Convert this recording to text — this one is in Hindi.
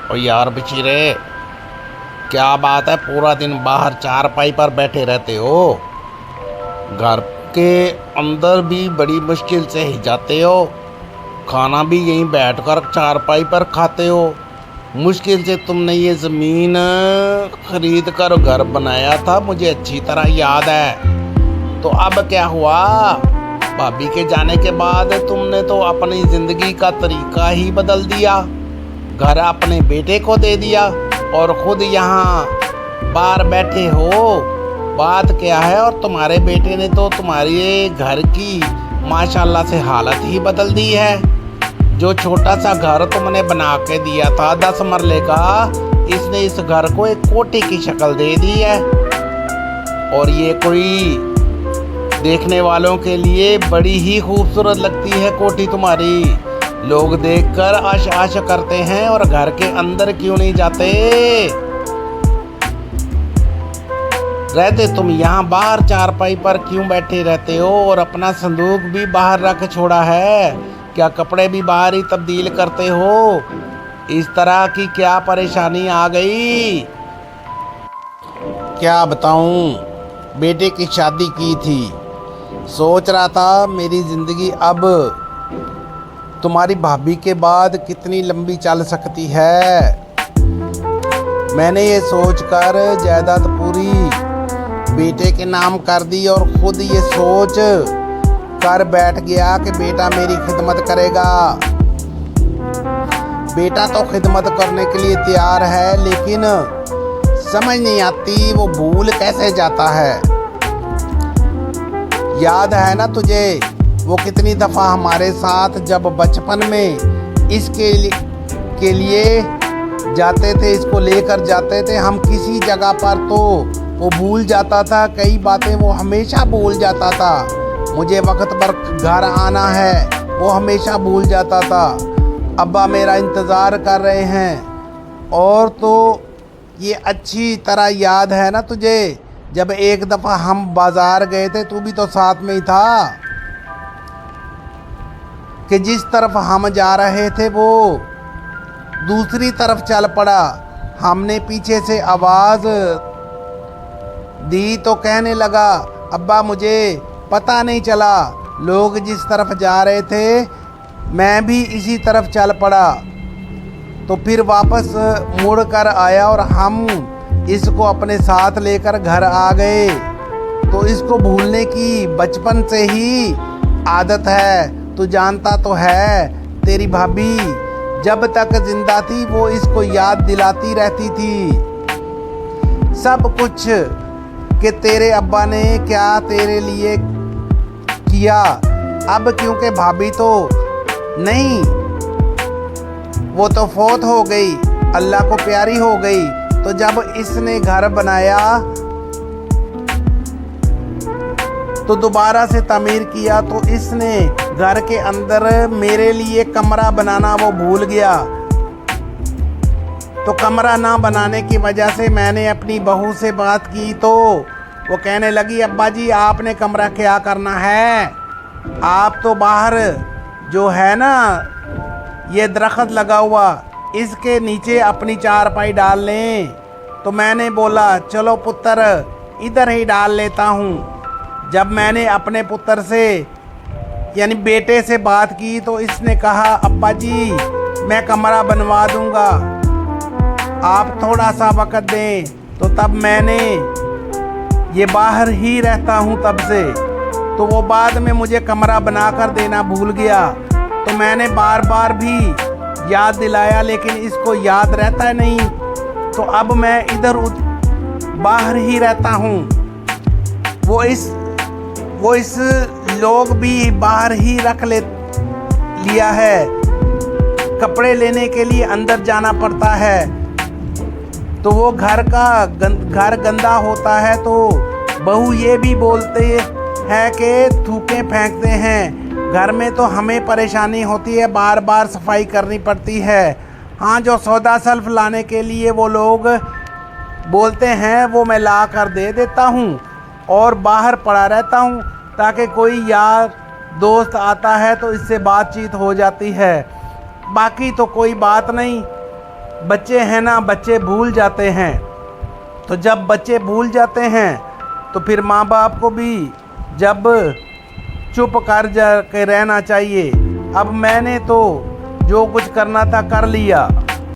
ओ यार बचीरे, क्या बात है, पूरा दिन बाहर चारपाई पर बैठे रहते हो। घर के अंदर भी बड़ी मुश्किल से ही जाते हो। खाना भी यहीं बैठकर चारपाई पर खाते हो। मुश्किल से तुमने ये ज़मीन खरीद कर घर बनाया था, मुझे अच्छी तरह याद है। तो अब क्या हुआ? भाभी के जाने के बाद तुमने तो अपनी ज़िंदगी का तरीका ही बदल दिया। घर अपने बेटे को दे दिया और खुद यहाँ बाहर बैठे हो। बात क्या है? और तुम्हारे बेटे ने तो तुम्हारे घर की माशाल्लाह से हालत ही बदल दी है। जो छोटा सा घर तुमने बना के दिया था 10 मरले का, इसने इस घर को एक कोठी की शक्ल दे दी है। और ये कोई देखने वालों के लिए बड़ी ही खूबसूरत लगती है कोठी तुम्हारी। लोग देखकर आश आश करते हैं और घर के अंदर क्यों नहीं जाते। रहते तुम यहाँ बाहर चारपाई पर क्यों बैठे रहते हो? और अपना संदूक भी बाहर रख छोड़ा है क्या? कपड़े भी बाहर ही तब्दील करते हो? इस तरह की क्या परेशानी आ गई? क्या बताऊं, बेटे की शादी की थी। सोच रहा था मेरी ज़िंदगी अब तुम्हारी भाभी के बाद कितनी लंबी चल सकती है। मैंने ये सोचकर जायदाद पूरी बेटे के नाम कर दी और खुद ये सोच कर बैठ गया कि बेटा मेरी खिदमत करेगा। बेटा तो खिदमत करने के लिए तैयार है, लेकिन समझ नहीं आती वो भूल कैसे जाता है। याद है ना तुझे वो कितनी दफ़ा हमारे साथ जब बचपन में इसके के लिए जाते थे, इसको लेकर जाते थे हम किसी जगह पर, तो वो भूल जाता था कई बातें। वो हमेशा भूल जाता था। मुझे वक्त पर घर आना है, वो हमेशा भूल जाता था। अब्बा मेरा इंतज़ार कर रहे हैं। और तो ये अच्छी तरह याद है ना तुझे, जब एक दफ़ा हम बाज़ार गए थे, तू भी तो साथ में ही था, कि जिस तरफ हम जा रहे थे वो दूसरी तरफ चल पड़ा। हमने पीछे से आवाज़ दी तो कहने लगा, अब्बा मुझे पता नहीं चला। लोग जिस तरफ जा रहे थे मैं भी इसी तरफ चल पड़ा। तो फिर वापस मुड़ कर आया और हम इसको अपने साथ लेकर घर आ गए। तो इसको भूलने की बचपन से ही आदत है। तू जानता तो है, तेरी भाभी जब तक जिंदा थी वो इसको याद दिलाती रहती थी सब कुछ, कि तेरे अब्बा ने क्या तेरे लिए किया। अब क्योंकि भाभी तो नहीं, वो तो फौत हो गई, अल्लाह को प्यारी हो गई। तो जब इसने घर बनाया तो दोबारा से तामीर किया, तो इसने घर के अंदर मेरे लिए कमरा बनाना वो भूल गया। तो कमरा ना बनाने की वजह से मैंने अपनी बहू से बात की, तो वो कहने लगी, अब्बा जी आपने कमरा क्या करना है? आप तो बाहर जो है ना ये दरख्त लगा हुआ, इसके नीचे अपनी चारपाई डाल लें। तो मैंने बोला चलो पुत्र इधर ही डाल लेता हूँ। जब मैंने अपने पुत्र से यानी बेटे से बात की तो इसने कहा, अब्बा जी मैं कमरा बनवा दूंगा, आप थोड़ा सा वक़्त दें। तो तब मैंने ये बाहर ही रहता हूँ तब से, तो वो बाद में मुझे कमरा बना कर देना भूल गया। तो मैंने बार बार भी याद दिलाया, लेकिन इसको याद रहता नहीं। तो अब मैं इधर बाहर ही रहता हूँ। वो इस लोग भी बाहर ही रख लिया है। कपड़े लेने के लिए अंदर जाना पड़ता है, तो वो घर गंदा होता है, तो बहू ये भी बोलते हैं कि थूके फेंकते हैं। घर में तो हमें परेशानी होती है, बार बार सफाई करनी पड़ती है। हाँ, जो सौदा सल्फ लाने के लिए वो लोग बोलते हैं वो मैं ला कर दे देता हूँ और बाहर पड़ा रहता हूँ, ताकि कोई यार दोस्त आता है तो इससे बातचीत हो जाती है। बाकी तो कोई बात नहीं, बच्चे हैं ना, बच्चे भूल जाते हैं। तो जब बच्चे भूल जाते हैं तो फिर माँ बाप को भी जब चुप कर जा के रहना चाहिए। अब मैंने तो जो कुछ करना था कर लिया।